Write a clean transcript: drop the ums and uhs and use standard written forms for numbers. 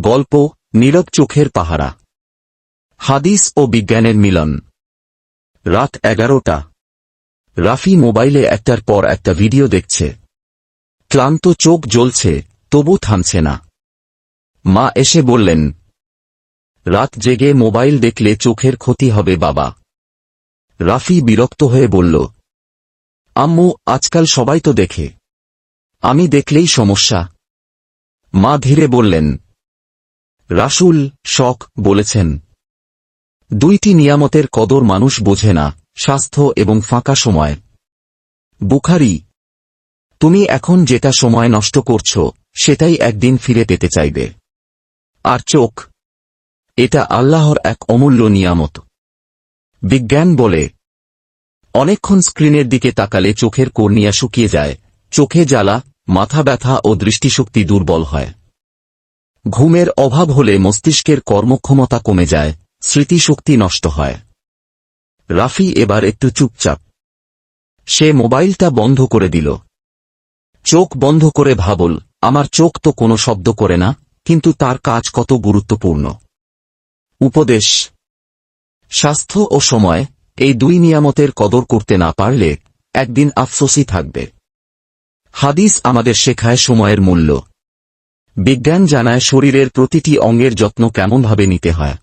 গল্প নীরব চোখের পাহারা। হাদিস ও বিজ্ঞানের মিলন। রাত 11টা। রাফি মোবাইলে একটার পর একটা ভিডিও দেখছে। ক্লান্ত চোখ জ্বলছে, তবু থামছে না। মা এসে বললেন, রাত জেগে মোবাইল দেখলে চোখের ক্ষতি হবে বাবা। রাফি বিরক্ত হয়ে বলল, আম্মু আজকাল সবাই তো দেখে, আমি দেখলেই সমস্যা। মা ধীরে বললেন, রাসূল শক বলেছেন, দুইটি নিয়ামতের কদর মানুষ বোঝে না, স্বাস্থ্য এবং ফাঁকা সময়। বুখারী। তুমি এখন যেটা সময় নষ্ট করছ সেটাই একদিন ফিরে পেতে চাইবে। আর চোখ, এটা আল্লাহর এক অমূল্য নিয়ামত। বিজ্ঞান বলে, অনেকক্ষণ স্ক্রিনের দিকে তাকালে চোখের কর্নিয়া শুকিয়ে যায়, চোখে জ্বালা, মাথা ব্যথা ও দৃষ্টিশক্তি দুর্বল হয়। ঘুমের অভাব হলে মস্তিষ্কের কর্মক্ষমতা কমে যায়, স্মৃতিশক্তি নষ্ট হয়। রাফি এবার একটু চুপচাপ। সে মোবাইলটা বন্ধ করে দিল। চোখ বন্ধ করে ভাবল, আমার চোখ তো কোনো শব্দ করে না, কিন্তু তার কাজ কত গুরুত্বপূর্ণ। উপদেশ। স্বাস্থ্য ও সময়, এই দুই নিয়ামতের কদর করতে না পারলে একদিন আফসোসই থাকবে। হাদিস আমাদের শেখায় সময়ের মূল্য। বিজ্ঞান জানায় শরীরের প্রতিটি অঙ্গের যত্ন কেমনভাবে নিতে হয়।